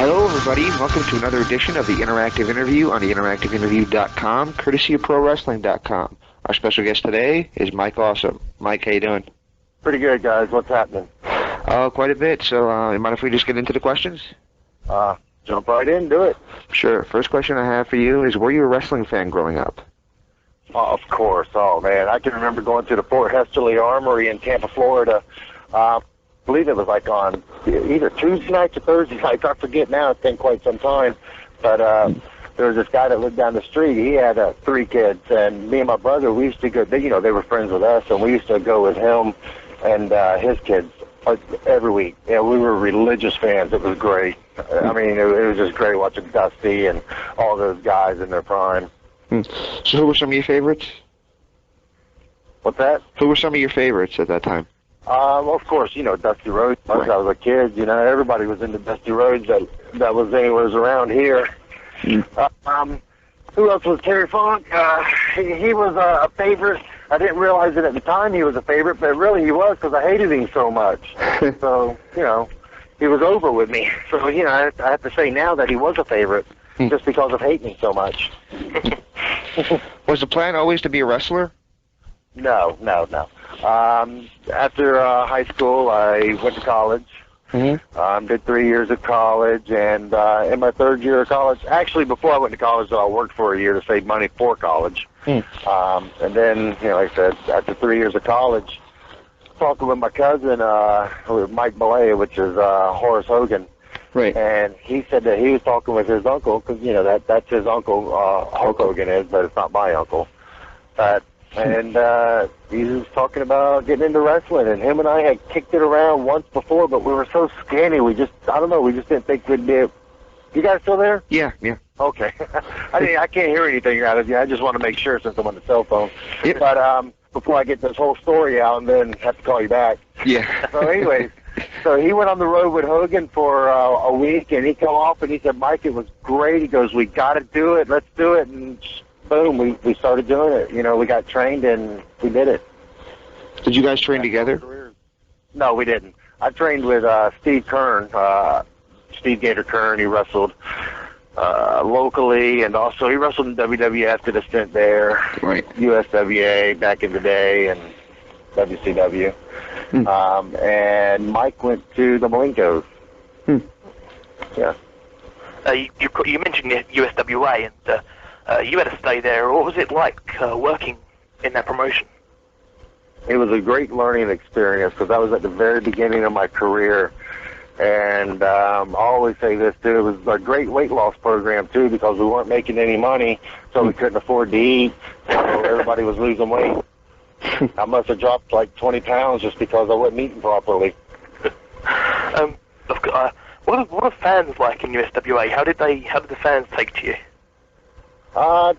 Hello, everybody. Welcome to another edition of the Interactive Interview on the interactiveinterview.com, courtesy of ProWrestling.com. Our special guest today is Mike Awesome. Mike, how you doing? Pretty good, guys. What's happening? Quite a bit. So, you mind if we just get into the questions? Jump right in, do it. Sure. First question I have for you is, were you a wrestling fan growing up? Of course. Oh, man. I can remember going to the Fort Hesterly Armory in Tampa, Florida. I believe it was like on either Tuesday nights or Thursday nights. I forget now. It's been quite some time. But there was this guy that lived down the street. He had 3 kids. And me and my brother, we used to go, they were friends with us. And we used to go with him and his kids every week. Yeah, we were religious fans. It was great. I mean, it was just great watching Dusty and all those guys in their prime. So who were some of your favorites? What's that? Who were some of your favorites at that time? Of course, Dusty Rhodes. Right. I was a kid, everybody was into Dusty Rhodes that was anywhere around here. Who else was Terry Funk? He was a favorite. I didn't realize it at the time he was a favorite, but really he was because I hated him so much. So, he was over with me. So, I have to say now that he was a favorite just because of hating him so much. Was the plan always to be a wrestler? No. After high school, I went to college. Did 3 years of college, and in my 3rd year of college, actually before I went to college, I worked for a year to save money for college. And then, like I said, after 3 years of college, talking with my cousin, Mike Malay, which is Horace Hogan. Right. And he said that he was talking with his uncle, because, that's his uncle, Hulk Hogan is, but it's not my uncle. And he was talking about getting into wrestling, and him and I had kicked it around once before, but we were so skinny, we just didn't think we'd be able. You guys still there? Yeah. Okay. I can't hear anything out of you. I just want to make sure since I'm on the cell phone. Yep. But before I get this whole story out and then have to call you back. Yeah. So anyways, so he went on the road with Hogan for a week, and he come off and he said, Mike, it was great. He goes, we got to do it. Let's do it. And boom, we started doing it. We got trained and we did it. Did you guys train together? No, we didn't. I trained with Steve Kern, Steve Gator Kern. He wrestled locally, and also he wrestled in WWF, did a stint there. Right. USWA back in the day, and WCW. And Mike went to the Malinkos. Yeah. You mentioned USWA, and you had to stay there. What was it like working in that promotion? It was a great learning experience because I was at the very beginning of my career. And I always say this, too, it was a great weight loss program, too, because we weren't making any money, so we couldn't afford to eat. So everybody was losing weight. I must have dropped like 20 pounds just because I wasn't eating properly. What are fans like in USWA? How did the fans take to you?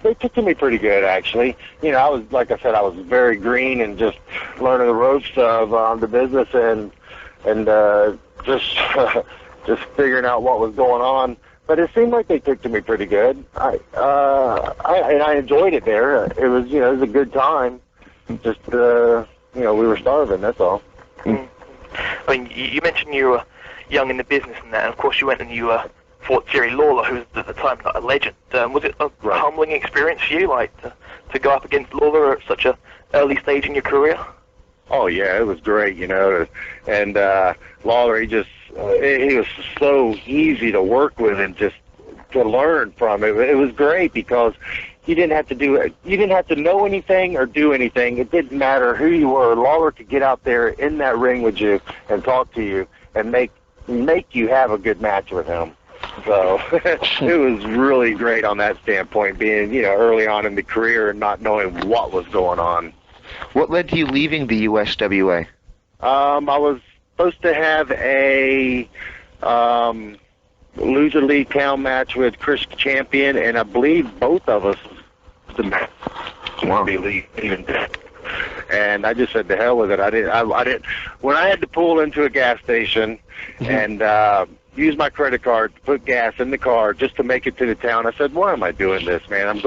They took to me pretty good, actually. I was, like I said, I was very green and just learning the ropes of the business and just figuring out what was going on. But it seemed like they took to me pretty good. I enjoyed it there. It was, it was a good time. Just, we were starving, that's all. I mean, you mentioned you were young in the business and that, and of course you went and you fought Jerry Lawler, who was at the time a legend. Was it a humbling experience for you, like, to go up against Lawler at such an early stage in your career? Oh, yeah, it was great, and Lawler, he was so easy to work with and just to learn from. It was great because you didn't have to know anything or do anything. It didn't matter who you were. Lawler could get out there in that ring with you and talk to you and make you have a good match with him. So it was really great on that standpoint, being, early on in the career and not knowing what was going on. What led to you leaving the USWA? I was supposed to have a loser league town match with Chris Champion, and I believe both of us the match. Wow. And I just said to hell with it. I didn't. When I had to pull into a gas station and use my credit card to put gas in the car just to make it to the town, I said, "Why am I doing this, man? I'm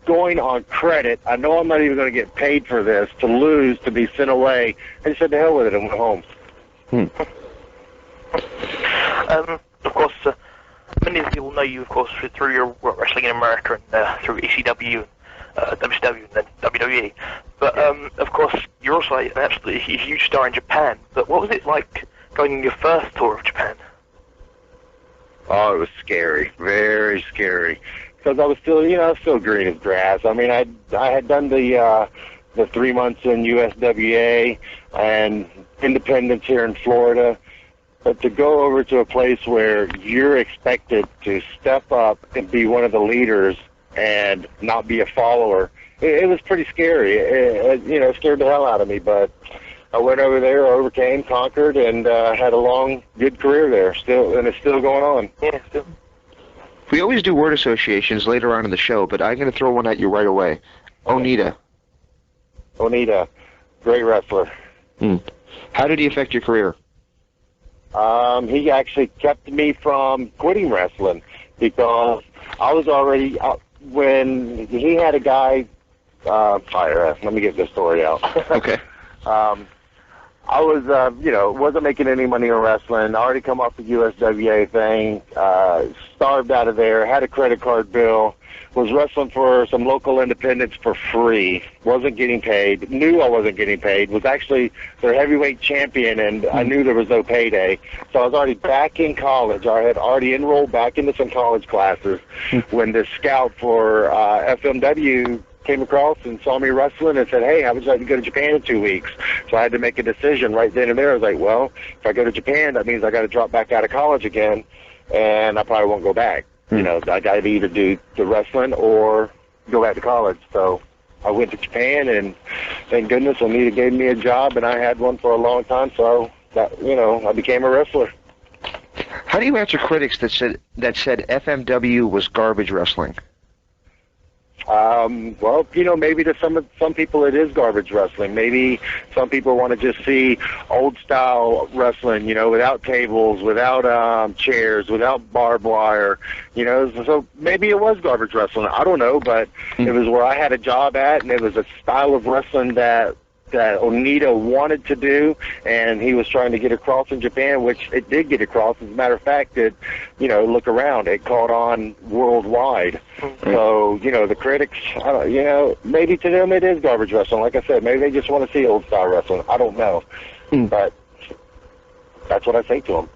going on credit. I know I'm not even going to get paid for this, to lose, to be sent away." I just said, "To hell with it," and went home. of course, many of the people know you, of course, through your wrestling in America and through ECW, WCW, and then WWE. But, of course, you're also an absolutely huge star in Japan. But what was it like going on your first tour of Japan? Oh, it was scary, very scary, because I was still green as grass. I mean, I had done the 3 months in USWA and independence here in Florida, but to go over to a place where you're expected to step up and be one of the leaders and not be a follower, it was pretty scary. It scared the hell out of me, but I went over there, overcame, conquered, and had a long, good career there. And it's still going on. Yeah, still. We always do word associations later on in the show, but I'm going to throw one at you right away. Okay. Onita, great wrestler. How did he affect your career? He actually kept me from quitting wrestling because I was already when he had a guy. Let me get this story out. Okay. I was, wasn't making any money in wrestling. I already come off the USWA thing, starved out of there, had a credit card bill, was wrestling for some local independents for free, wasn't getting paid, knew I wasn't getting paid, was actually their heavyweight champion, and I knew there was no payday. So I was already back in college. I had already enrolled back into some college classes when the scout for FMW came across and saw me wrestling and said, hey, how would you like to go to Japan in 2 weeks? So I had to make a decision right then and there. I was like, well, if I go to Japan, that means I got to drop back out of college again, and I probably won't go back. I got to either do the wrestling or go back to college. So I went to Japan, and thank goodness Anita gave me a job, and I had one for a long time. So that, I became a wrestler. How do you answer critics that said FMW was garbage wrestling? Well, maybe to some people it is garbage wrestling. Maybe some people want to just see old style wrestling, without tables, without chairs, without barbed wire, so maybe it was garbage wrestling. I don't know, but it was where I had a job at, and it was a style of wrestling that Onita wanted to do, and he was trying to get across in Japan, which it did get across. As a matter of fact, look around, it caught on worldwide. So, the critics, maybe to them it is garbage wrestling. Like I said, maybe they just want to see old style wrestling. I don't know. But that's what I say to them.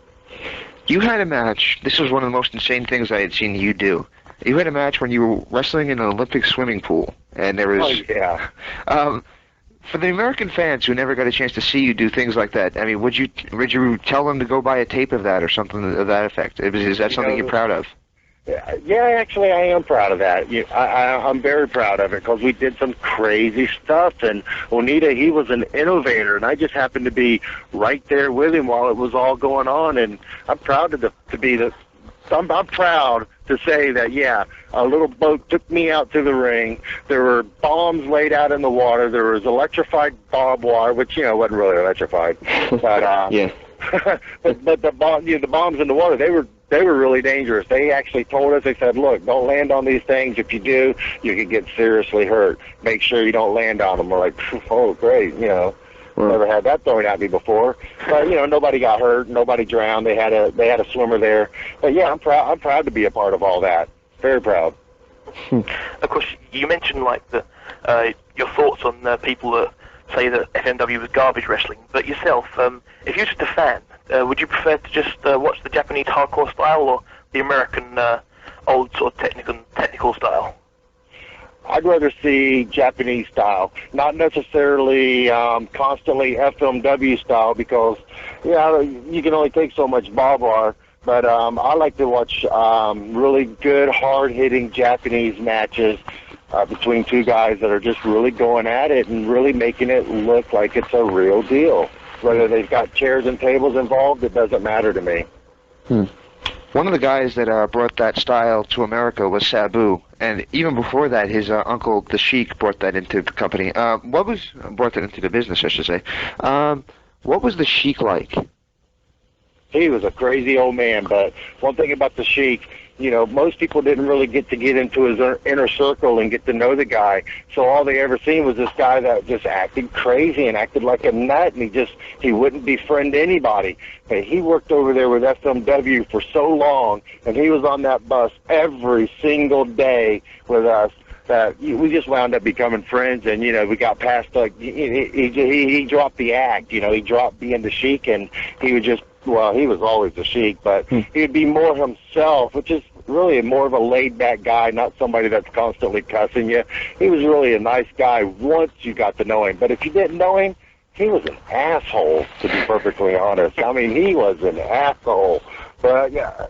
You had a match. This was one of the most insane things I had seen you do. You had a match when you were wrestling in an Olympic swimming pool, and there was... Oh, yeah. For the American fans who never got a chance to see you do things like that, I mean, would you tell them to go buy a tape of that or something of that effect? Is that something you're proud of? Yeah, actually, I am proud of that. I'm very proud of it because we did some crazy stuff. And Onita, he was an innovator, and I just happened to be right there with him while it was all going on. And I'm proud to be the. I'm proud to say that, yeah, a little boat took me out to the ring. There were bombs laid out in the water. There was electrified barbed wire, which, wasn't really electrified. But, yeah. but the bombs in the water, they were really dangerous. They actually told us, they said, look, don't land on these things. If you do, you could get seriously hurt. Make sure you don't land on them. We're like, oh, great, Never had that thrown at me before, but nobody got hurt, nobody drowned. They had a swimmer there, but yeah, I'm proud to be a part of all that. Very proud. Of course, you mentioned your thoughts on people that say that FMW was garbage wrestling, but yourself, if you're just a fan, would you prefer to just watch the Japanese hardcore style or the American old sort of technical style? I'd rather see Japanese style, not necessarily constantly FMW style, because you can only take so much barbed wire. But I like to watch really good, hard-hitting Japanese matches between two guys that are just really going at it and really making it look like it's a real deal. Whether they've got chairs and tables involved, it doesn't matter to me. One of the guys that brought that style to America was Sabu, and even before that, his uncle, the Sheik, brought that into the company. Brought that into the business, I should say. What was the Sheik like? He was a crazy old man, but one thing about the Sheik, you know, most people didn't really get into his inner circle and get to know the guy. So all they ever seen was this guy that just acted crazy and acted like a nut, and he wouldn't befriend anybody. But he worked over there with FMW for so long, and he was on that bus every single day with us, that we just wound up becoming friends. And, you know, we got past, like, he dropped the act, you know, he dropped being the Sheik, and he would just, well, he was always the Sheik, but he'd be more himself, which is really more of a laid-back guy, not somebody that's constantly cussing you. He was really a nice guy once you got to know him. But if you didn't know him, he was an asshole, to be perfectly honest. I mean, he was an asshole. But, yeah,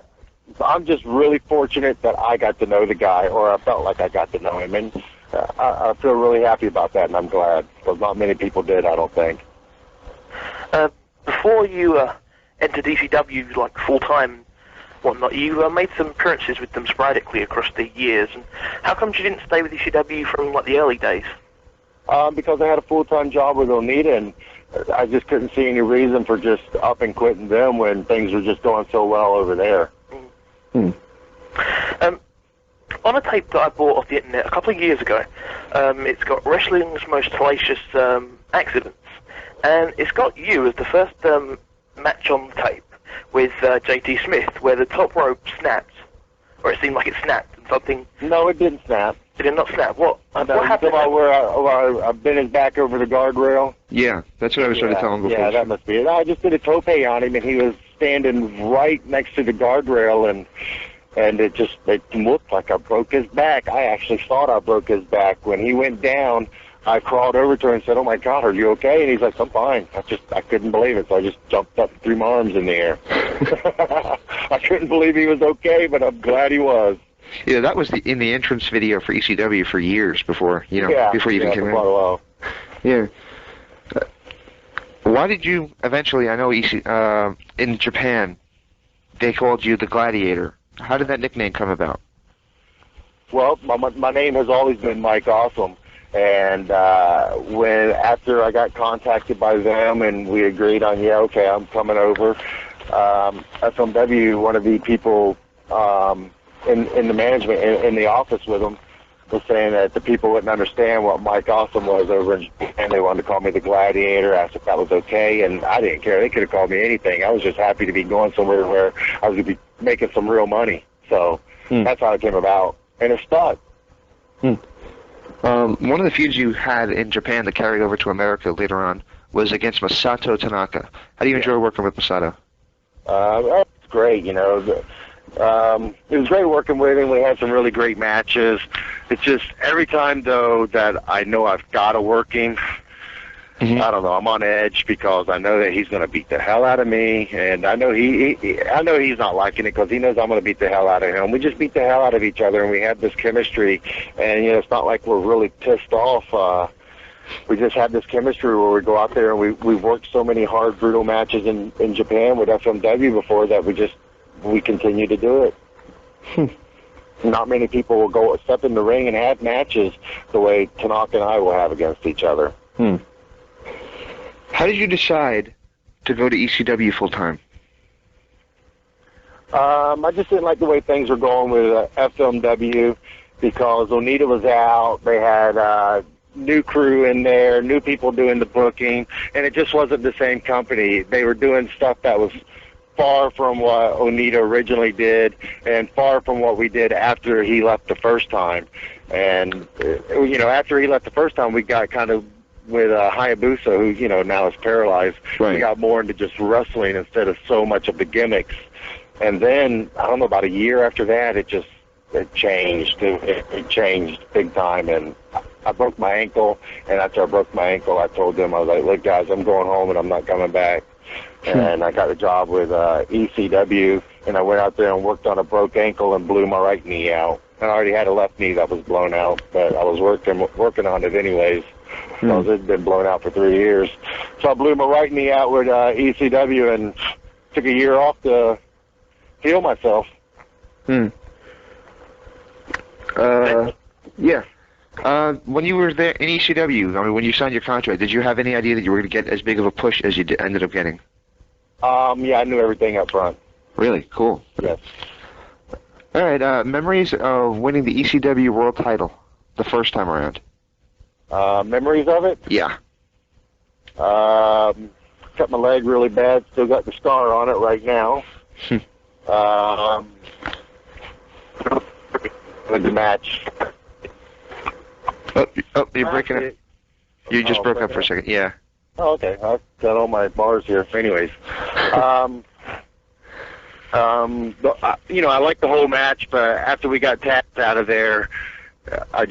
I'm just really fortunate that I got to know the guy, or I felt like I got to know him. And I feel really happy about that, and I'm glad, because not many people did, I don't think. Before you entered ECW, like, full-time, whatnot, you made some appearances with them sporadically across the years. And how come you didn't stay with ECW from, like, the early days? Because I had a full-time job with Onita, and I just couldn't see any reason for just up and quitting them when things were just going so well over there. On a tape that I bought off the internet a couple of years ago, it's got wrestling's most hellacious accidents, and it's got you as the first match on the tape with JT Smith, where the top rope snapped, or it seemed like it snapped, and something... No, it didn't snap. It did not snap. What happened? Where I bent his back over the guardrail? Yeah, that's what I was trying to tell him before. Yeah, that must be it. I just did a tope on him, and he was standing right next to the guardrail, and it looked like I broke his back. I actually thought I broke his back. When he went down, I crawled over to him and said, "Oh my God, are you okay?" And he's like, "I'm fine." I couldn't believe it, so I just jumped up and threw my arms in the air. I couldn't believe he was okay, but I'm glad he was. Yeah, that was in the entrance video for ECW for years before, before you even came in. For quite a while. Yeah. Why did you eventually, I know in Japan, they called you the Gladiator. How did that nickname come about? Well, my name has always been Mike Awesome. And after I got contacted by them and we agreed on, okay, I'm coming over, FMW, one of the people in the management, in the office with them, was saying that the people wouldn't understand what Mike Awesome was over in Japan. They wanted to call me the Gladiator, asked if that was okay, and I didn't care. They could have called me anything. I was just happy to be going somewhere where I was going to be making some real money. So that's how it came about, and it stuck. One of the feuds you had in Japan that carried over to America later on was against Masato Tanaka. How do you enjoy working with Masato? It's great, It was great working with him. We had some really great matches. It's just every time, though, that I know I've got to work him, I don't know, I'm on edge because I know that he's going to beat the hell out of me, and I know I know he's not liking it because he knows I'm going to beat the hell out of him. We just beat the hell out of each other, and we have this chemistry, and it's not like we're really pissed off. We just have this chemistry where we go out there and we've worked so many hard, brutal matches in Japan with FMW before that we continue to do it. Not many people will go step in the ring and have matches the way Tanaka and I will have against each other. How did you decide to go to ECW full-time? I just didn't like the way things were going with FMW because Onita was out. They had new crew in there, new people doing the booking, and it just wasn't the same company. They were doing stuff that was far from what Onita originally did and far from what we did after he left the first time. And, after he left the first time, we got kind of with Hayabusa, who, now is paralyzed. Right. We got more into just wrestling instead of so much of the gimmicks. And then, I don't know, about a year after that, it changed. It changed big time. And I broke my ankle. And after I broke my ankle, I told them, I was like, look, guys, I'm going home and I'm not coming back. And I got a job with ECW, and I went out there and worked on a broke ankle and blew my right knee out. And I already had a left knee that was blown out, but I was working on it anyways. Because it had been blown out for 3 years. So I blew my right knee out with ECW and took a year off to heal myself. When you were there in ECW, when you signed your contract, did you have any idea that you were going to get as big of a push as you ended up getting? I knew everything up front. Really? Cool. Yes. All right, memories of winning the ECW World Title the first time around. Memories of it? Yeah. Cut my leg really bad. Still got the scar on it right now. With the match. Oh, you're breaking up. You just broke up for a second. Yeah. Oh, okay. I've got all my bars here. Anyways, I like the whole match, but after we got tapped out of there, I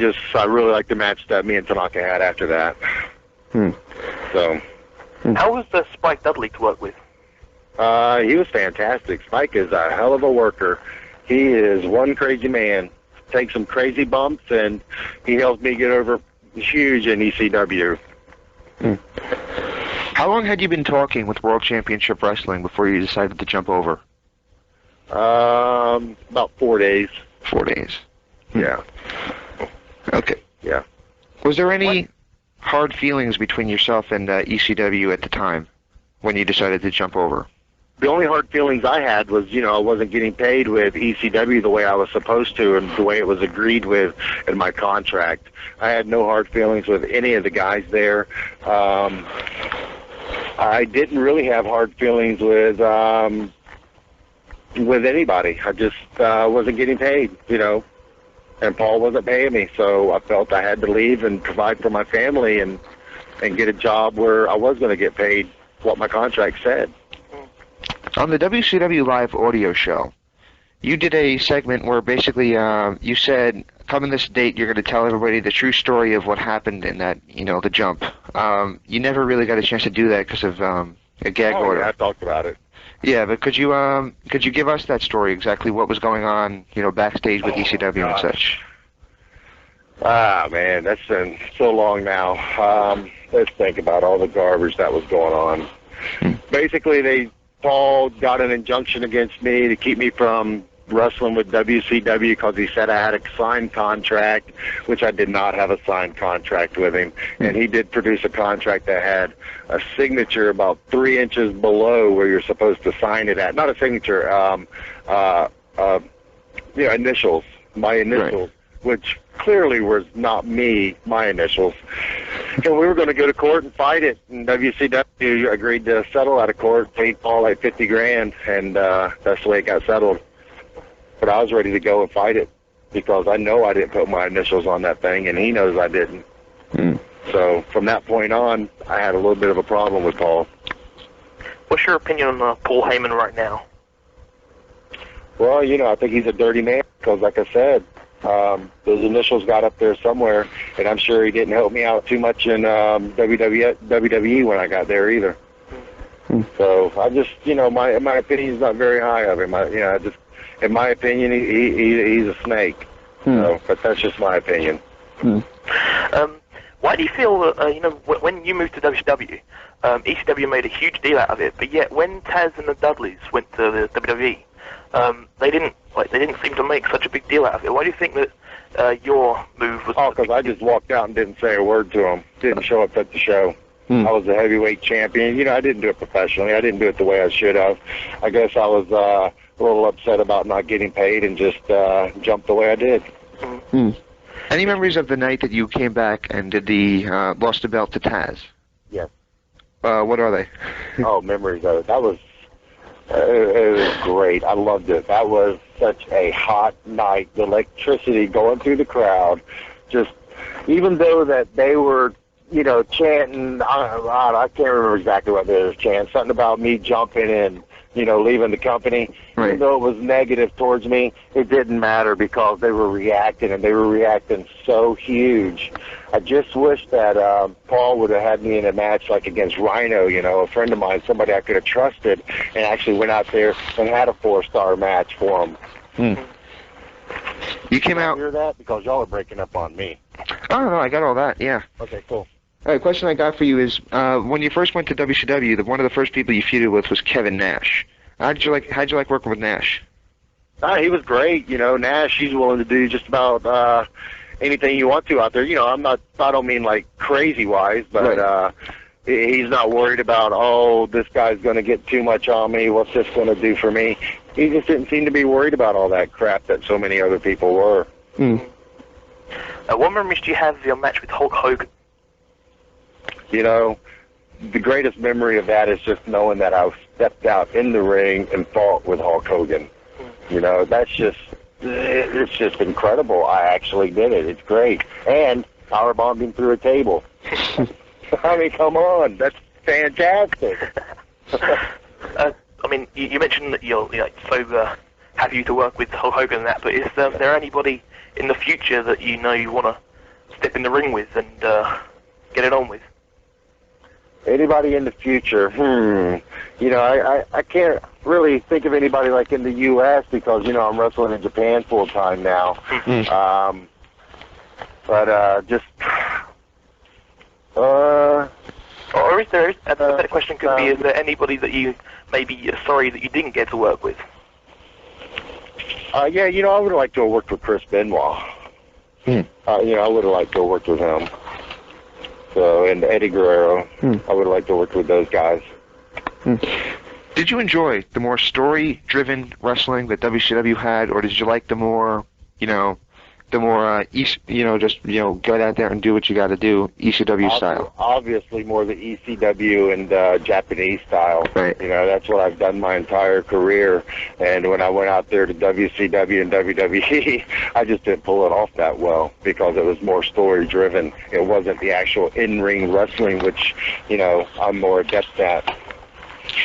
really liked the match that me and Tanaka had after that. So. How was Spike Dudley to work with? He was fantastic. Spike is a hell of a worker. He is one crazy man. Takes some crazy bumps, and he helps me get over huge in ECW. How long had you been talking with World Championship Wrestling before you decided to jump over? About 4 days. 4 days. Yeah. Okay. Yeah. Was there any hard feelings between yourself and ECW at the time when you decided to jump over? The only hard feelings I had was, I wasn't getting paid with ECW the way I was supposed to and the way it was agreed with in my contract. I had no hard feelings with any of the guys there. I didn't really have hard feelings with anybody. I just wasn't getting paid, and Paul wasn't paying me, so I felt I had to leave and provide for my family and get a job where I was going to get paid what my contract said. On the WCW Live audio show, you did a segment where basically you said, come in this date, you're going to tell everybody the true story of what happened in that, the jump. You never really got a chance to do that because of a gag order. Yeah, I talked about it. Yeah, but could you give us that story, exactly what was going on, backstage with ECW and such? Ah, man, that's been so long now. Let's think about all the garbage that was going on. Basically, Paul got an injunction against me to keep me from wrestling with WCW because he said I had a signed contract, which I did not have a signed contract with him. And he did produce a contract that had a signature about 3 inches below where you're supposed to sign it at. Not a signature, initials, my initials, which clearly was not my initials. And we were going to go to court and fight it, and WCW agreed to settle out of court, paid Paul like $50,000, and that's the way it got settled. But I was ready to go and fight it because I know I didn't put my initials on that thing, and he knows I didn't. So from that point on, I had a little bit of a problem with Paul. What's your opinion on Paul Heyman right now? Well, I think he's a dirty man because, like I said, those initials got up there somewhere, and I'm sure he didn't help me out too much in WWE when I got there either. So I just, my opinion is not very high of him. In my opinion, he's a snake. So, but that's just my opinion. Why do you feel that, when you moved to WCW, ECW made a huge deal out of it, but yet when Taz and the Dudleys went to the WWE, they didn't seem to make such a big deal out of it. Why do you think that your move was? Oh, because I just walked out and didn't say a word to him. Didn't show up at the show. I was the heavyweight champion. I didn't do it professionally. I didn't do it the way I should have. I guess I was a little upset about not getting paid and just jumped the way I did. Any memories of the night that you came back and did the lost the belt to Taz? Yes. What are they? Oh, memories of it. That was it was great. I loved it. That was such a hot night. The electricity going through the crowd. Just even though that they were, chanting, I can't remember exactly what they were chanting. Something about me jumping and, leaving the company. Right. Even though it was negative towards me, it didn't matter because they were reacting, and they were reacting so huge. I just wish that Paul would have had me in a match like against Rhino, a friend of mine, somebody I could have trusted, and actually went out there and had a 4-star match for him. You came out. Hear that? Because y'all are breaking up on me. Oh, no, I got all that, yeah. Okay, cool. All right, question I got for you is, when you first went to WCW, one of the first people you feuded with was Kevin Nash. How'd you like working with Nash? He was great. Nash, he's willing to do just about anything you want to out there. I don't mean like crazy-wise, but right. He's not worried about, this guy's going to get too much on me. What's this going to do for me? he just didn't seem to be worried about all that crap that so many other people were. What memories do you have of your match with Hulk Hogan? You know, the greatest memory of that is just knowing that I stepped out in the ring and fought with Hulk Hogan. You know, it's just incredible. I actually did it. It's great. And powerbombed him through a table. I mean, come on. That's fantastic. I mean, you mentioned that you're like, so happy to work with Hulk Hogan and that, but is there anybody in the future that you know you want to step in the ring with and get it on with? Anybody in the future? You know, I can't really think of anybody like in the U.S. because, you know, I'm wrestling in Japan full time now. Or is there, a better question could be, is there anybody that you maybe are sorry that you didn't get to work with? Yeah, you know, I would have liked to have worked with Chris Benoit. You know, I would have liked to have worked with him. So, and Eddie Guerrero, I would have liked to work with those guys. Did you enjoy the more story-driven wrestling that WCW had, or did you like the more, you know, just, you know, get out there and do what you got to do, ECW style? Obviously, more the ECW and Japanese style. Right. You know, that's what I've done my entire career. And when I went out there to WCW and WWE, I just didn't pull it off that well because it was more story-driven. It wasn't the actual in-ring wrestling, which, you know, I'm more adept at.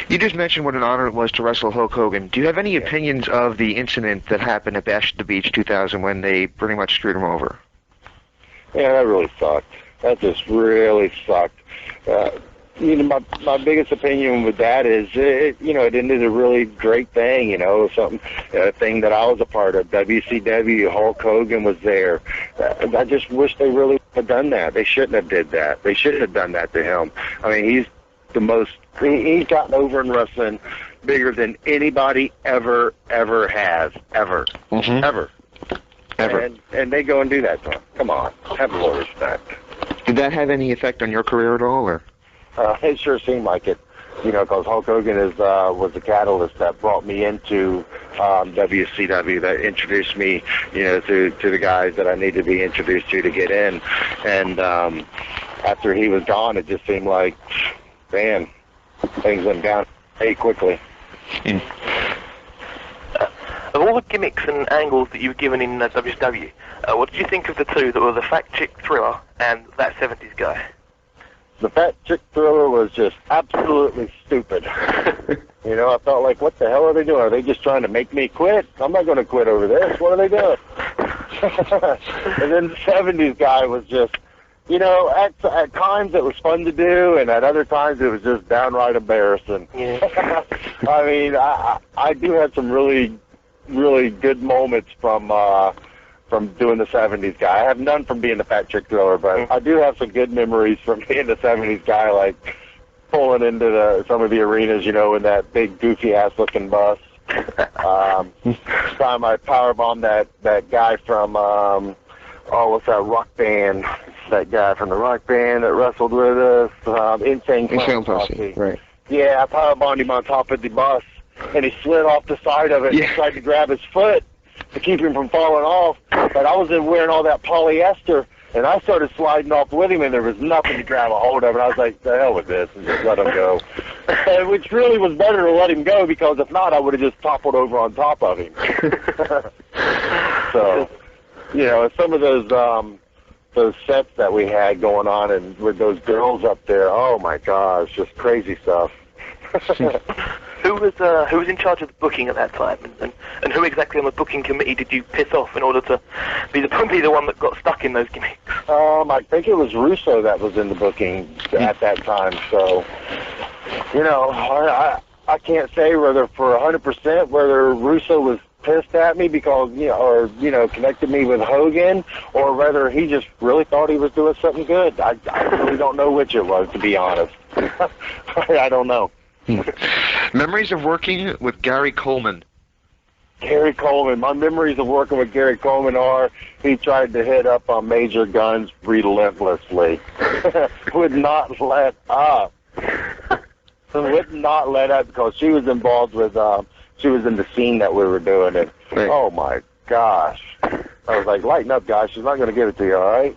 You just mentioned what an honor it was to wrestle Hulk Hogan. Do you have any opinions of the incident that happened at Bash at the Beach 2000 when they pretty much screwed him over? Yeah, that really sucked. That just really sucked. You know, my biggest opinion with that is, you know, it ended a really great thing, you know, a thing that I was a part of. WCW, Hulk Hogan was there. I just wish they really had done that. They shouldn't have did that. They shouldn't have done that to him. I mean, he's gotten over in wrestling bigger than anybody ever has. Ever. And they go and do that to him. Come on. Have a little respect. Did that have any effect on your career at all, or? It sure seemed like it. You know, because Hulk Hogan was the catalyst that brought me into WCW, that introduced me, you know, to the guys that I needed to be introduced to get in. And after he was gone, it just seemed like, man, things went down very quickly. Of all the gimmicks and angles that you were given in WCW, what did you think of the two that were the Fat Chick Thriller and that 70s guy? The Fat Chick Thriller was just absolutely stupid. You know, I felt like, what the hell are they doing? Are they just trying to make me quit? I'm not going to quit over this. What are they doing? And then the 70s guy was just, you know, at times it was fun to do, and at other times it was just downright embarrassing. Yeah. I mean, I do have some really, really good moments from doing the 70s guy. I have none from being the Fat Chick Thriller, but I do have some good memories from being the 70s guy, like pulling into some of the arenas, you know, in that big goofy-ass looking bus. Time I powerbombed that guy from, what's that rock band? That guy from the rock band that wrestled with us, Insane Clown Posse. Right. Yeah, I powerbombed him on top of the bus, and he slid off the side of it and tried to grab his foot to keep him from falling off. But I was wearing all that polyester, and I started sliding off with him, and there was nothing to grab a hold of. And I was like, the hell with this, and just let him go. Which really was better to let him go, because if not, I would have just toppled over on top of him. So, you know, some of those sets that we had going on, and with those girls up there, oh my gosh, just crazy stuff. Who was in charge of the booking at that time, and who exactly on the booking committee did you piss off in order to be the one that got stuck in those gimmicks? I think it was Russo that was in the booking at that time. So, you know, I can't say whether for 100% whether Russo was pissed at me because, you know, or, you know, connected me with Hogan, or whether he just really thought he was doing something good. I really don't know which it was, to be honest. I don't know. Memories of working with Gary Coleman. Gary Coleman. My memories of working with Gary Coleman are he tried to hit up on Major Guns relentlessly. Would not let up. Would not let up because she was involved with in the scene that we were doing, and Right. oh my gosh, I was like, lighten up, guys. She's not going to give it to you, all right?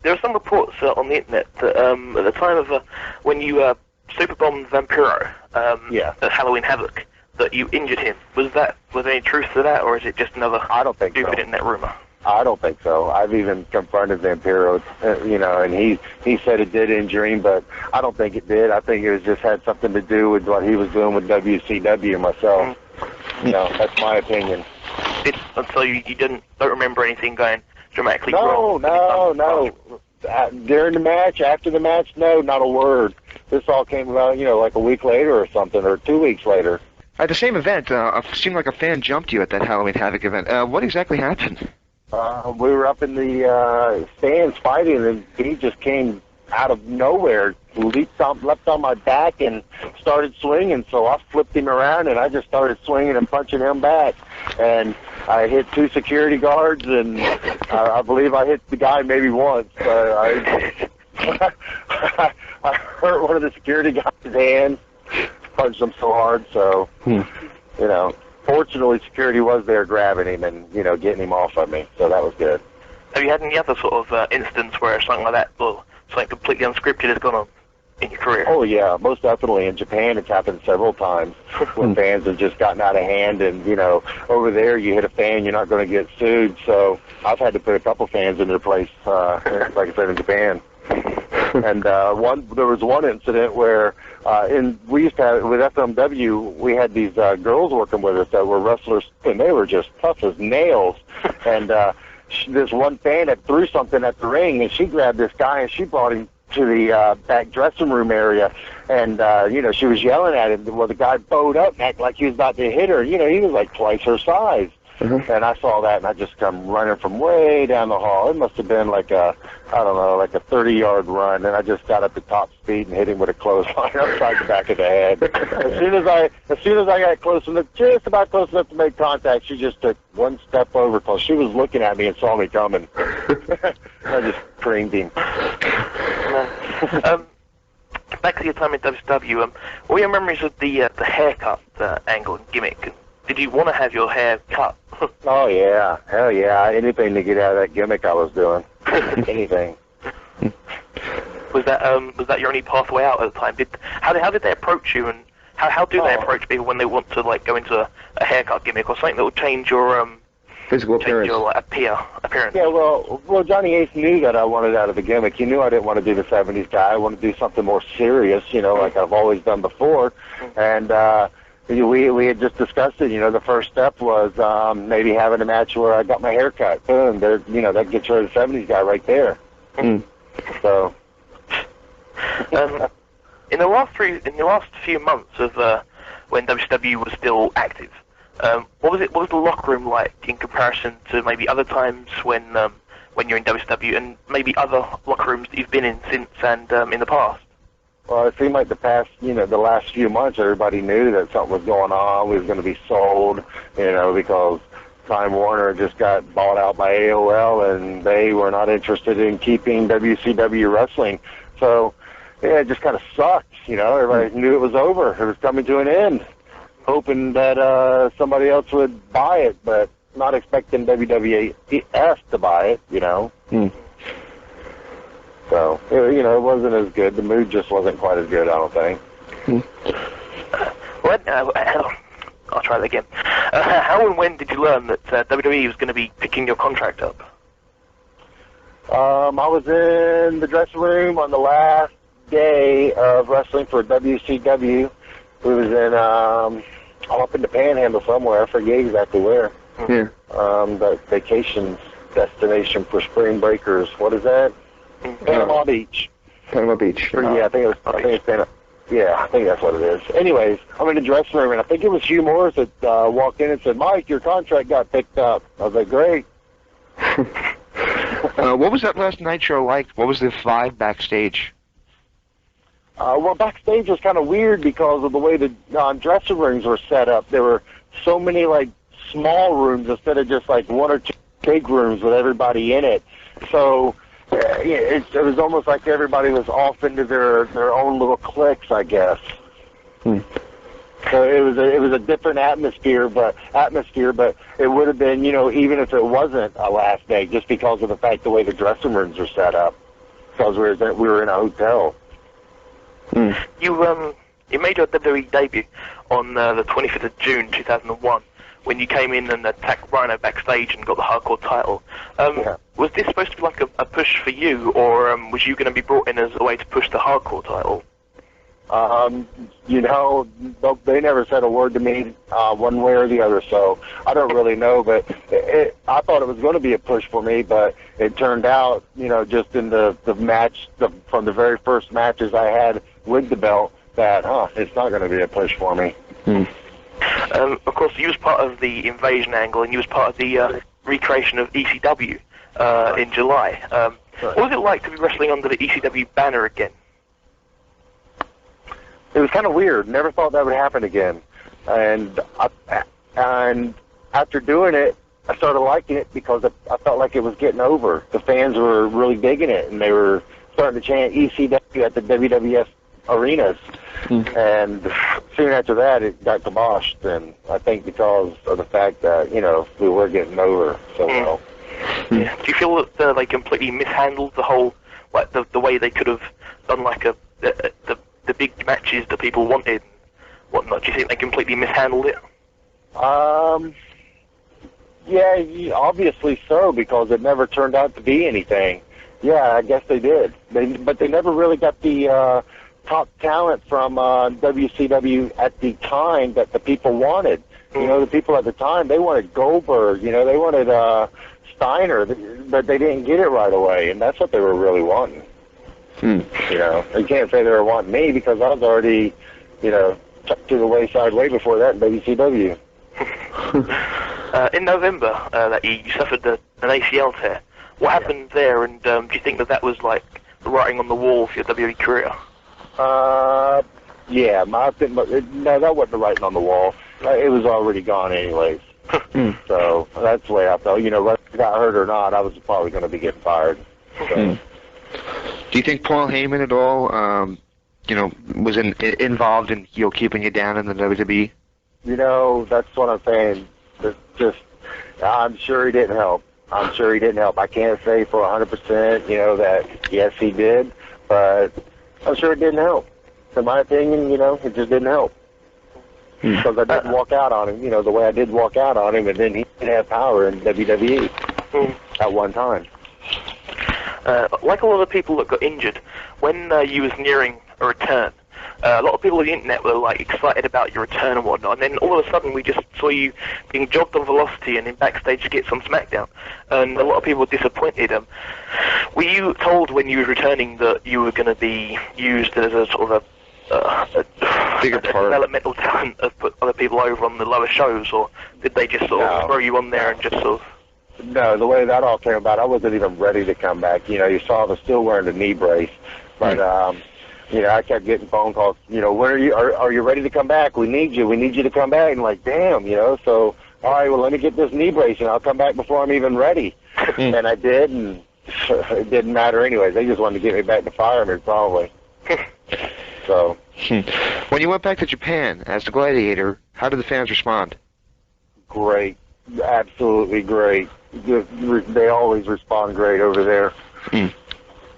There are some reports on the internet that at the time of when you superbombed Vampiro at Halloween Havoc, that you injured him. Was there any truth to that, or is it just another I don't think stupid so. internet rumor? I don't think so. I've even confronted Vampiro, and he said it did injure him, but I don't think it did. I think it was just had something to do with what he was doing with WCW myself. That's my opinion. So you don't remember anything going dramatically wrong? No. During the match, after the match, no, not a word. This all came about, like a week later or something, or 2 weeks later. At the same event, it seemed like a fan jumped you at that Halloween Havoc event. What exactly happened? We were up in the stands fighting, and he just came out of nowhere, leapt on my back and started swinging. So I flipped him around, and I just started swinging and punching him back. And I hit 2 security guards, and I believe I hit the guy maybe once. But I hurt one of the security guys' hands, punched him so hard. So, fortunately, security was there grabbing him and, getting him off of me. So that was good. Have you had any other sort of instance where something like that, or something completely unscripted has gone on in your career? Oh, yeah, most definitely. In Japan, it's happened several times when fans have just gotten out of hand. And, over there, you hit a fan, you're not going to get sued. So I've had to put a couple fans in their place, like I said, in Japan. And there was one incident where we used to have, with FMW, we had these girls working with us that were wrestlers, and they were just tough as nails. And this one fan had threw something at the ring, and she grabbed this guy and she brought him to the back dressing room area. And, she was yelling at him. Well, the guy bowed up and acted like he was about to hit her. He was like twice her size. Mm-hmm. And I saw that, and I just come running from way down the hall. It must have been like a 30-yard run, and I just got up to top speed and hit him with a clothesline upside the back of the head. As soon as I got close enough, just about close enough to make contact, she just took one step over because she was looking at me and saw me coming. I just creamed him. Back to your time in WCW, what were your memories of the haircut angle and gimmick? Did you want to have your hair cut? Oh, yeah. Hell yeah. Anything to get out of that gimmick I was doing. Anything. Was that your only pathway out at the time? How did they approach you, and how do they approach people when they want to go into a haircut gimmick or something that will change your physical appearance? Change your appearance? Yeah, well, Johnny Ace knew that I wanted out of the gimmick. He knew I didn't want to do the 70s guy. I wanted to do something more serious, like I've always done before. And we had just discussed it. The first step was maybe having a match where I got my hair cut. Boom, there, that gets rid of the 70s guy right there. So. In the last few months of when WCW was still active, what was the locker room like in comparison to maybe other times when you're in WCW, and maybe other locker rooms that you've been in since and in the past? Well, it seemed like the last few months, everybody knew that something was going on. We was going to be sold, because Time Warner just got bought out by AOL, and they were not interested in keeping WCW wrestling. So, yeah, it just kind of sucked. Everybody knew it was over. It was coming to an end, hoping that somebody else would buy it, but not expecting WWF to buy it. So, it wasn't as good. The mood just wasn't quite as good, I don't think. I'll try that again. How and when did you learn that WWE was going to be picking your contract up? I was in the dressing room on the last day of wrestling for WCW. We was in, up in the Panhandle somewhere. I forget exactly where. Yeah. The vacation destination for spring breakers. What is that? Panama Beach. Panama Beach. Yeah, I think it's Panama. Yeah, I think that's what it is. Anyways, I'm in the dressing room, and I think it was Hugh Morris that walked in and said, "Mike, your contract got picked up." I was like, "Great." What was that last Nitro like? What was the vibe backstage? Well, backstage was kind of weird because of the way the dressing rooms were set up. There were so many, small rooms instead of just, one or two big rooms with everybody in it. So it was almost like everybody was off into their own little cliques, I guess. So it was a different atmosphere, but it would have been, even if it wasn't a last day, just because of the fact the way the dressing rooms are set up, because we were in a hotel. You made your WWE debut on the 25th of June 2001 when you came in and attacked Rhino backstage and got the hardcore title. Was this supposed to be like a push for you, or was you going to be brought in as a way to push the hardcore title? They never said a word to me one way or the other, so I don't really know, but I thought it was going to be a push for me, but it turned out, just in the match, from the very first matches I had with the belt, that, it's not going to be a push for me. Of course, you was part of the Invasion angle, and you was part of the recreation of ECW in July. What was it like to be wrestling under the ECW banner again? It was kind of weird. Never thought that would happen again. And after doing it, I started liking it because I felt like it was getting over. The fans were really digging it, and they were starting to chant ECW at the WWF arenas. And soon after that, it got kiboshed. And I think because of the fact that, we were getting over so well. Yeah. Do you feel that they completely mishandled the whole, like the way they could have done like the big matches that people wanted and whatnot? Do you think they completely mishandled it? Yeah, obviously so, because it never turned out to be anything. Yeah, I guess they did. But they never really got the top talent from WCW at the time that the people wanted. The people at the time, they wanted Goldberg, they wanted Steiner, but they didn't get it right away, and that's what they were really wanting. You can't say they were wanting me because I was already, tucked to the wayside way before that in WCW. In November, that you suffered an ACL tear. What happened there, and do you think that was like the writing on the wall for your WWE career? Yeah, no, that wasn't the writing on the wall. It was already gone anyways. So that's the way I felt. Whether I got hurt or not, I was probably going to be getting fired. So. Do you think Paul Heyman at all, was involved in keeping you down in the WWE? That's what I'm saying. I'm sure he didn't help. I can't say for 100%, that yes, he did, but I'm sure it didn't help. In my opinion, it just didn't help. Because I didn't walk out on him, the way I did walk out on him, and then he didn't have power in WWE at one time. Like a lot of people that got injured, when you was nearing a return, a lot of people on the internet were like excited about your return and whatnot, and then all of a sudden we just saw you being jogged on Velocity and in backstage skits on SmackDown, and a lot of people were disappointed. Were you told when you were returning that you were going to be used as a sort of a developmental talent of put other people over on the lower shows, or did they just sort of throw you on there and just sort of... No, the way that all came about, I wasn't even ready to come back. You saw I was still wearing the knee brace, but I kept getting phone calls. When are you ready to come back? We need you to come back. And like, damn, so all right, well, let me get this knee brace and I'll come back before I'm even ready. And I did, and it didn't matter anyways. They just wanted to get me back to fire me probably. So. When you went back to Japan as the Gladiator, how did the fans respond? Great, absolutely great. They always respond great over there.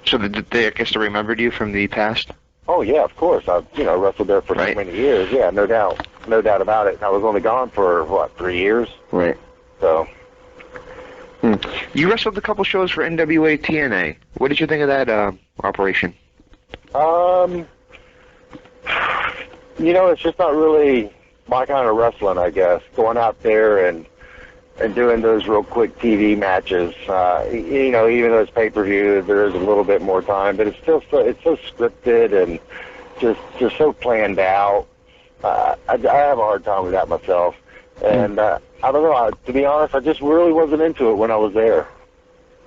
So I guess they remembered you from the past? Oh yeah, of course. I've wrestled there for so many years. Yeah, no doubt about it. I was only gone for 3 years. Right. So. You wrestled a couple shows for NWA TNA. What did you think of that operation? It's just not really my kind of wrestling, I guess. Going out there and doing those real quick TV matches. Even though it's pay-per-view, there is a little bit more time, but it's so scripted and just so planned out. I have a hard time with that myself. And I don't know. To be honest, I just really wasn't into it when I was there.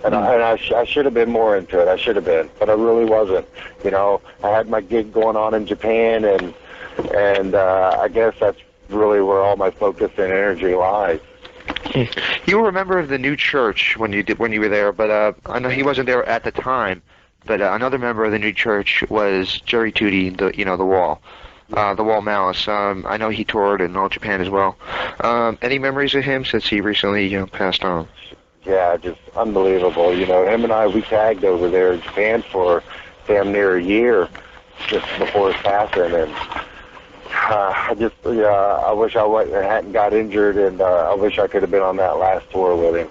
And I should have been more into it. I should have been, but I really wasn't. I had my gig going on in Japan, and I guess that's really where all my focus and energy lies. You were a member of the New Church when you were there, but I know he wasn't there at the time. But another member of the New Church was Jerry Tootie, the Wall. the Wall Malice. I know he toured in All Japan as well. Any memories of him since he recently, passed on? Yeah, just unbelievable. Him and I, we tagged over there in Japan for damn near a year just before his passing, and I wish I hadn't got injured, and I wish I could have been on that last tour with him.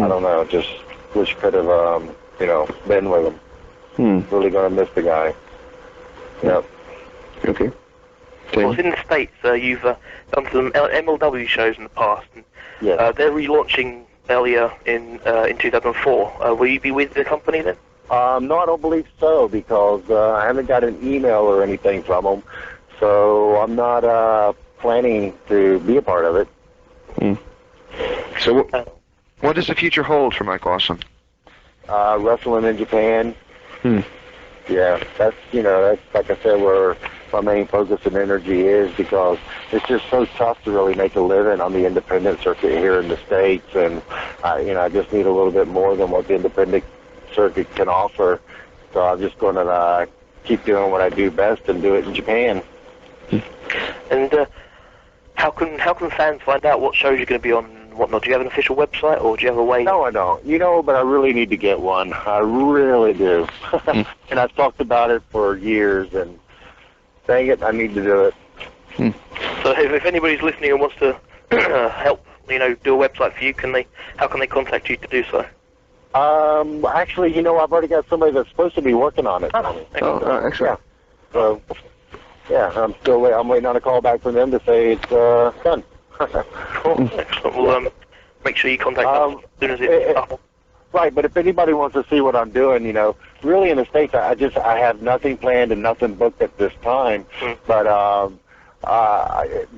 I don't know, just wish could have, been with him. Really gonna miss the guy. Yep. Okay. Well, in the States, you've done some MLW shows in the past. And, yes. They're relaunching earlier in 2004. Will you be with the company then? No, I don't believe so, because I haven't got an email or anything from them, so I'm not planning to be a part of it. So what does the future hold for Mike Awesome? Wrestling in Japan. Yeah, that's like I said, where my main focus and energy is, because it's just so tough to really make a living on the independent circuit here in the States, and I just need a little bit more than what the independent circuit can offer. So I'm just going to keep doing what I do best and do it in Japan. And how can fans find out what shows you're going to be on and whatnot? Do you have an official website, or do you have a way? No, I don't. But I really need to get one. I really do. And I've talked about it for years, and dang it, I need to do it. So if anybody's listening and wants to help, do a website for you, how can they contact you to do so? Actually, I've already got somebody that's supposed to be working on it. Excellent. Yeah. So, I'm waiting on a call back from them to say it's done. Cool. Excellent. Well, make sure you contact us as soon as it's up. Right, but if anybody wants to see what I'm doing, really in the States, I have nothing planned and nothing booked at this time. But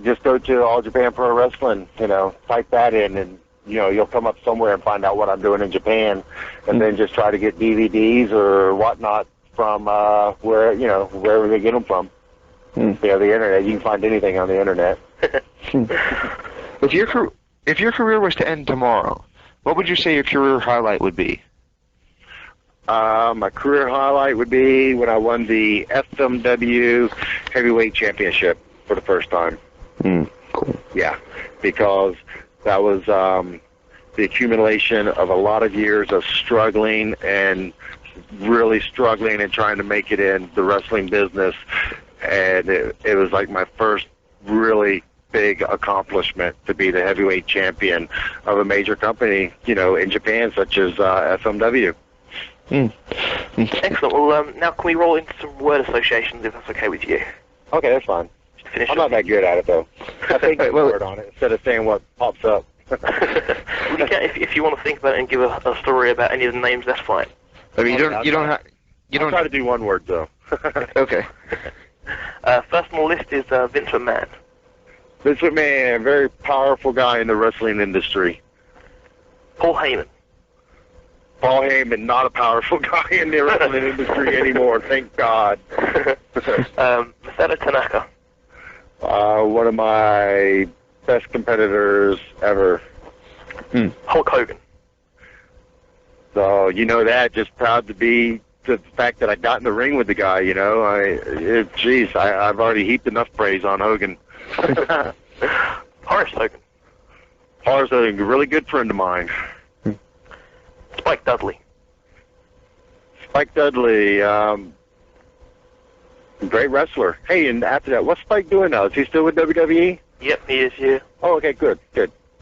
just go to All Japan Pro Wrestling, type that in, and you'll come up somewhere and find out what I'm doing in Japan, and then just try to get DVDs or whatnot from wherever they get them from. The internet. You can find anything on the internet. If your career was to end tomorrow, what would you say your career highlight would be? My career highlight would be when I won the FMW Heavyweight Championship for the first time. Cool. Yeah, because that was the accumulation of a lot of years of struggling and really struggling and trying to make it in the wrestling business. And it was like my first really big accomplishment to be the heavyweight champion of a major company, in Japan, such as FMW. Excellent. Well, now can we roll into some word associations, if that's okay with you? Okay, that's fine. I'm not that good at it, though. I think a word on it instead of saying what pops up. Well, you can, if you want to think about it and give a story about any of the names, that's fine. I mean, you don't I'll try to do one word, though. Okay. First on the list is Vince McMahon. Vince McMahon, very powerful guy in the wrestling industry. Paul Heyman. Paul Heyman, not a powerful guy in the wrestling industry anymore, thank God. Masato Tanaka. One of my best competitors ever. Hulk Hogan. So, that, just proud to be the fact that I got in the ring with the guy, I've already heaped enough praise on Hogan. Horace Hogan. Horace Hogan, a really good friend of mine. Spike Dudley. Spike Dudley, great wrestler. Hey, and after that, what's Spike doing now? Is he still with WWE? Yep, he is, yeah. Oh, okay, good.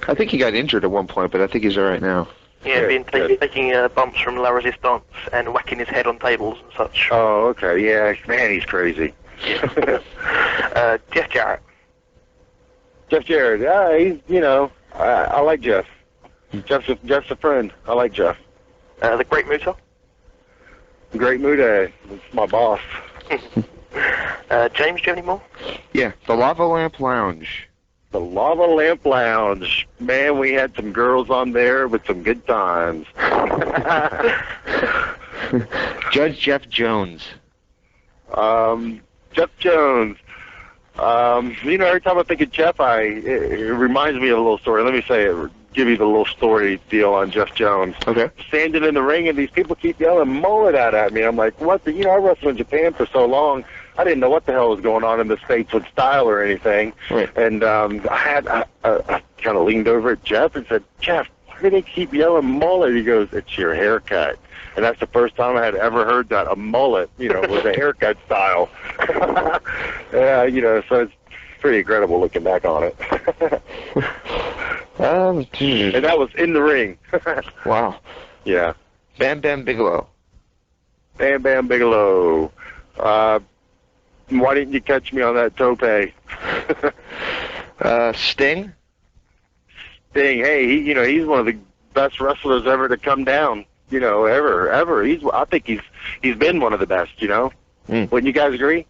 I think he got injured at one point, but I think he's all right now. Yeah, taking bumps from La Resistance and whacking his head on tables and such. Oh, okay, yeah, man, he's crazy. Yeah. Jeff Jarrett. Jeff Jarrett, he's, I like Jeff. Jeff's a friend. I like Jeff. The Great Muta. Great Muta, it's my boss. James, do you have any more? Yeah, the Lava Lamp Lounge. The Lava Lamp Lounge. Man, we had some girls on there with some good times. Judge Jeff Jones. Jeff Jones. Every time I think of Jeff, it reminds me of a little story. Let me give you the little story deal on Jeff Jones. Okay. Standing in the ring, and these people keep yelling mullet out at me. I'm like, what? I wrestled in Japan for so long. I didn't know what the hell was going on in the States with style or anything. Right. And I kind of leaned over at Jeff and said, Jeff, why do they keep yelling mullet? He goes, it's your haircut. And that's the first time I had ever heard that a mullet, was a haircut style. Yeah, so it's pretty incredible looking back on it. And that was in the ring. Wow. Yeah. Bam Bam Bigelow. Bam Bam Bigelow. Why didn't you catch me on that tope? Sting? Sting, hey, he's one of the best wrestlers ever to come down, ever. I think he's been one of the best, Wouldn't you guys agree?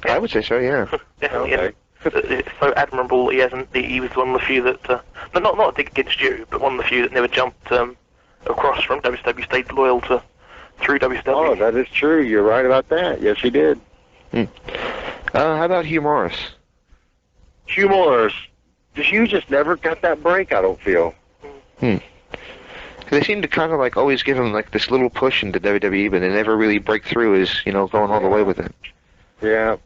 I would say so, yeah. Definitely. Okay. It's so admirable. He was one of the few that, not a dig against you, but one of the few that never jumped across from WCW, stayed loyal through WCW. Oh, that is true. You're right about that. Yes, he did. How about Hugh Morris? Hugh Morris. Hugh just never got that break, I don't feel. They seem to kind of like always give him like this little push into WWE, but they never really break through as, going all the way with it. Yeah.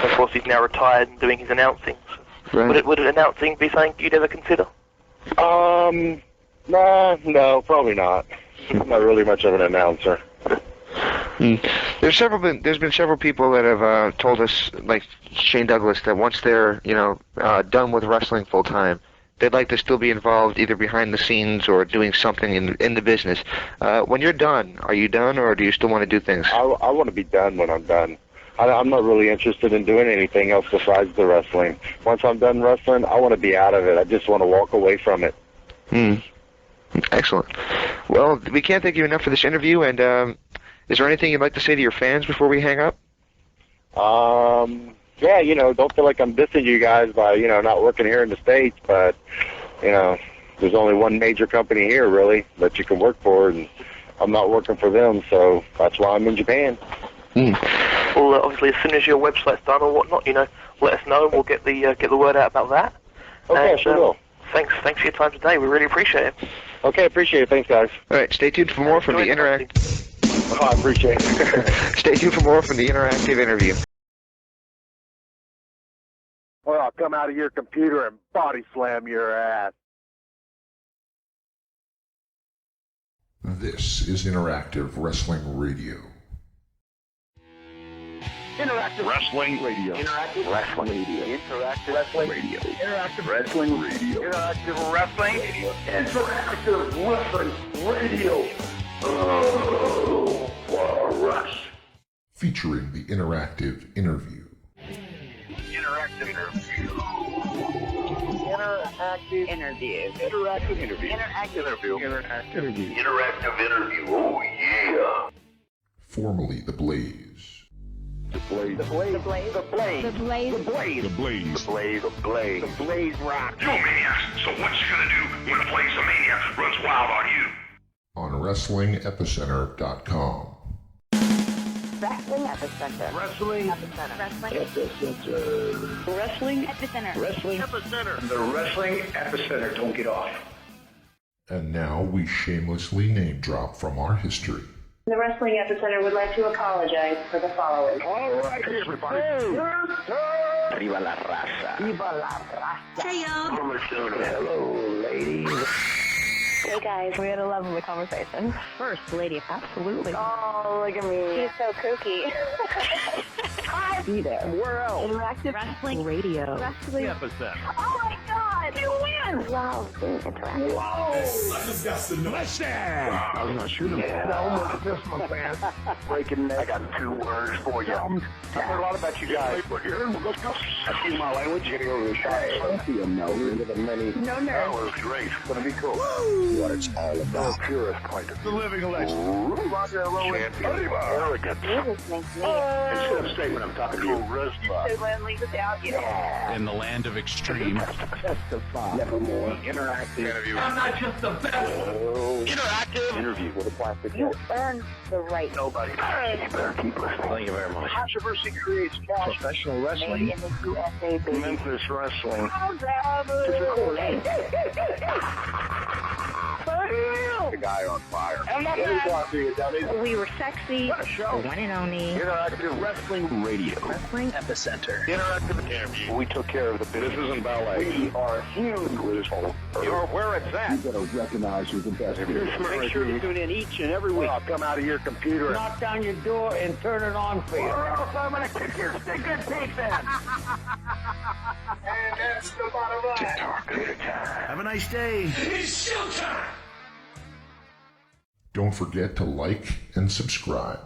Of course, he's now retired and doing his announcing. Right. Would announcing be something you'd ever consider? No, probably not. I'm not really much of an announcer. There's been several people that have told us, like Shane Douglas, that once they're done with wrestling full time, they'd like to still be involved either behind the scenes or doing something in the business. When you're done, are you done, or do you still want to do things? I want to be done when I'm done. I'm not really interested in doing anything else besides the wrestling. Once I'm done wrestling, I want to be out of it. I just want to walk away from it. Excellent. Well, we can't thank you enough for this interview, and is there anything you'd like to say to your fans before we hang up? Yeah, don't feel like I'm dissing you guys by, not working here in the States, but, there's only one major company here, really, that you can work for, and I'm not working for them, so that's why I'm in Japan. Well, obviously, as soon as your website's done or whatnot, let us know, and we'll get the word out about that. Okay, and, sure will. Thanks for your time today. We really appreciate it. Okay, appreciate it. Thanks, guys. All right, stay tuned for more from the Oh, I appreciate it. Stay tuned for more from the interactive interview. Or I'll come out of your computer and body slam your ass. This is Interactive Wrestling Radio. Interactive Wrestling Radio. Interactive Wrestling Radio. Interactive Wrestling Radio. Interactive Wrestling Radio. Interactive Wrestling Radio. Interactive Wrestling Radio. Oh, for us. Featuring the interactive interview. Interactive interview. Interactive interview. Interactive interview. Interactive interview. Interactive interview. Interactive interview. Oh, yeah. Formerly The Blaze. The Blaze. The Blaze. The Blaze. The Blaze. The Blaze. The Blaze. The Blaze. The Blaze. The Blaze. The Blaze rock. Yo, Mania, so what you gonna do when the Blaze of Mania runs wild on you? On WrestlingEpicenter.com. Wrestling Epicenter. Wrestling Epicenter. Wrestling Epicenter. Wrestling Epicenter. Wrestling Epicenter. The Wrestling Epicenter. Don't get off. And now we shamelessly name drop from our history. The Wrestling Epicenter would like to apologize for the following. All right, everybody. Viva la raza. Viva la raza. Hey, y'all. Hello, ladies. Hey guys, we had a lovely conversation. First lady, absolutely. Oh, look at me. She's so kooky. Be there. Where else? Interactive Wrestling Radio. Wrestling Epicenter. Oh my God, you win! Love being interactive. I was not shooting. I almost missed my pants. Breaking neck. I got 2 words for you. I've heard a lot about you guys. Let's go. I see my language. Getting over the shot. No, into the many. No nerves. That was great. It's going to be cool. What it's all about. The purest point of the living legend. Roger Rowan. Arrogant. Jesus makes me. Instead of statement, I'm talking to you. So lonely without you. In the land of extreme. Testify. Nevermore. Interactive interview. I'm not just the best. Interactive interview with a plastic You head. earned the right. Nobody. You better keep listening. Thank you very much. Controversy creates cash. Professional Made wrestling. in the USA, baby. Memphis wrestling. guy on fire. And Let me talk to you, dummy. We were sexy. What a show. The one and only. Interactive Wrestling Radio. Wrestling Epicenter. Interactive interview. We took care of the business. This isn't ballet. We are huge with this whole. You're where it's at. You better recognize who's the best. Make sure to tune in each and every week. I'll come out of your computer. Knock down your door and turn it on for you. Or else I'm going to kick your stinking teeth in. And that's the bottom line. Have a nice day. It's showtime! Don't forget to like and subscribe.